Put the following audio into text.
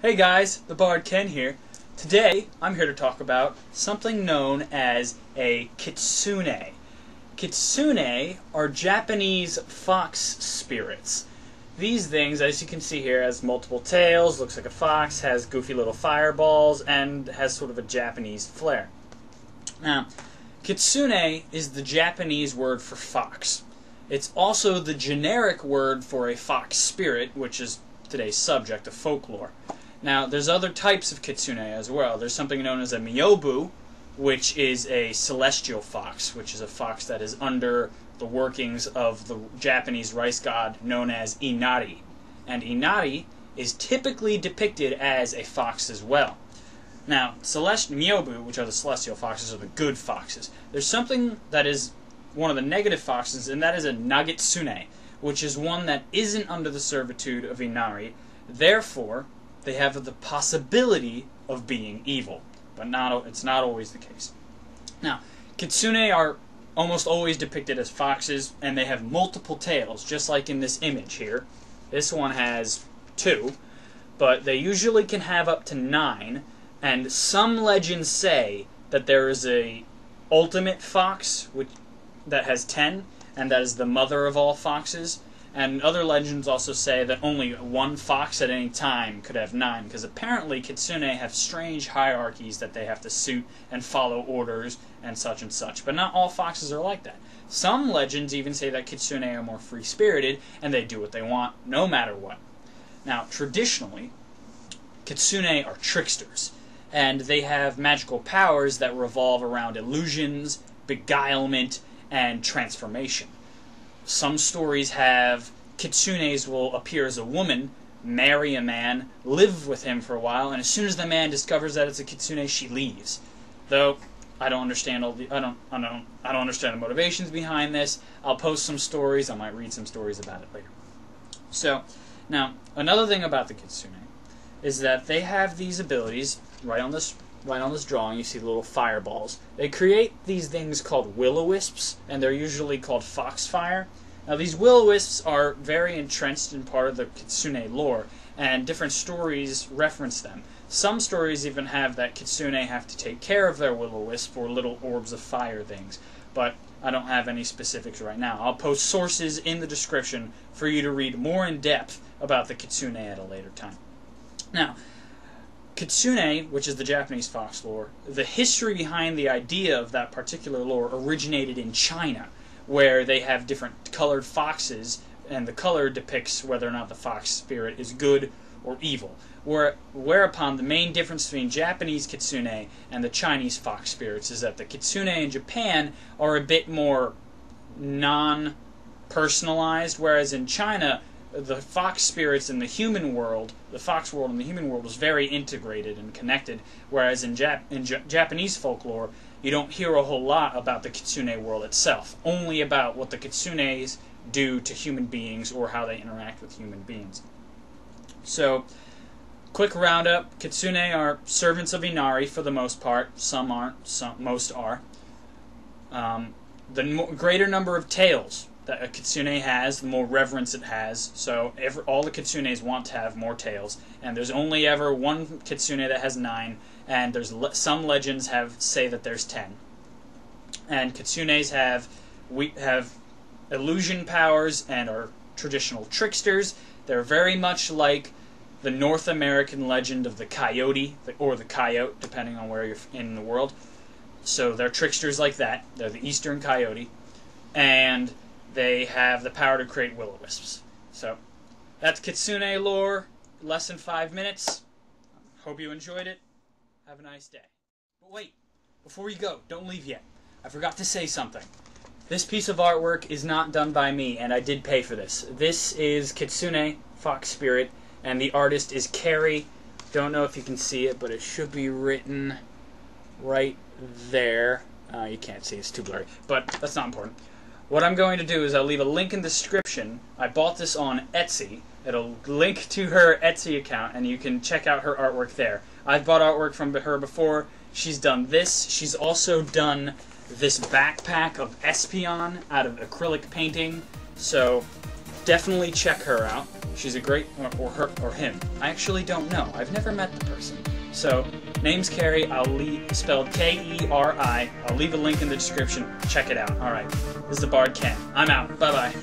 Hey guys, the Bard Ken here. Today, I'm here to talk about something known as a Kitsune. Kitsune are Japanese fox spirits. These things, as you can see here, has multiple tails, looks like a fox, has goofy little fireballs, and has sort of a Japanese flair. Now, Kitsune is the Japanese word for fox. It's also the generic word for a fox spirit, which is today's subject of folklore. Now, there's other types of Kitsune as well. There's something known as a Myobu, which is a celestial fox, which is a fox that is under the workings of the Japanese rice god known as Inari. And Inari is typically depicted as a fox as well. Now, Myobu, which are the celestial foxes, are the good foxes. There's something that is one of the negative foxes, and that is a Nagitsune, which is one that isn't under the servitude of Inari. Therefore, they have the possibility of being evil, but it's not always the case. Now, Kitsune are almost always depicted as foxes, and they have multiple tails, just like in this image here. This one has 2, but they usually can have up to 9, and some legends say that there is a ultimate fox that has 10, and that is the mother of all foxes. And other legends also say that only one fox at any time could have 9, because apparently Kitsune have strange hierarchies that they have to suit and follow orders and such, but not all foxes are like that. Some legends even say that Kitsune are more free-spirited, and they do what they want, no matter what. Now, traditionally, Kitsune are tricksters, and they have magical powers that revolve around illusions, beguilement, and transformation. Some stories have Kitsunes will appear as a woman, marry a man, live with him for a while, and as soon as the man discovers that it's a Kitsune, she leaves. Though I don't understand I don't understand the motivations behind this. I'll post some stories. I might read some stories about it later. So, now another thing about the Kitsune is that they have these abilities. Right on this drawing, you see the little fireballs. They create these things called will-o-wisps, and they're usually called foxfire. Now, these will-o-wisps are very entrenched in part of the Kitsune lore, and different stories reference them. Some stories even have that Kitsune have to take care of their will-o-wisp or little orbs of fire things, but I don't have any specifics right now. I'll post sources in the description for you to read more in depth about the Kitsune at a later time. Now, Kitsune, which is the Japanese fox lore, the history behind the idea of that particular lore originated in China, where they have different colored foxes, and the color depicts whether or not the fox spirit is good or evil. Whereupon the main difference between Japanese Kitsune and the Chinese fox spirits is that the Kitsune in Japan are a bit more non-personalized, whereas in China, the fox spirits in the human world, the fox world and the human world, is very integrated and connected, whereas in Japanese folklore, you don't hear a whole lot about the Kitsune world itself, only about what the Kitsunes do to human beings or how they interact with human beings. So, quick roundup, Kitsune are servants of Inari for the most part. Some aren't, most are. The greater number of tails that a Kitsune has, the more reverence it has. So all the Kitsunes want to have more tails, and there's only ever one Kitsune that has 9, and there's some legends say that there's 10. And Kitsunes have illusion powers and are traditional tricksters. They're very much like the North American legend of the Coyote, or the Coyote, depending on where you're in the world. So they're tricksters like that. They're the Eastern Coyote, and they have the power to create will-o-wisps. So, that's Kitsune lore, less than 5 minutes. Hope you enjoyed it. Have a nice day. But wait, before you go, don't leave yet. I forgot to say something. This piece of artwork is not done by me, and I did pay for this. This is Kitsune, Fox Spirit, and the artist is Carrie. Don't know if you can see it, but it should be written right there. You can't see, it's too blurry, but that's not important. What I'm going to do is I'll leave a link in the description. I bought this on Etsy. It'll link to her Etsy account, and you can check out her artwork there. I've bought artwork from her before. She's done this. She's also done this backpack of Espion out of acrylic painting. So definitely check her out. She's a great, or her, or him. I actually don't know. I've never met the person. So, name's Kerry. Spelled K-E-R-I. I'll leave a link in the description. Check it out. Alright, this is the Bard Ken. I'm out. Bye-bye.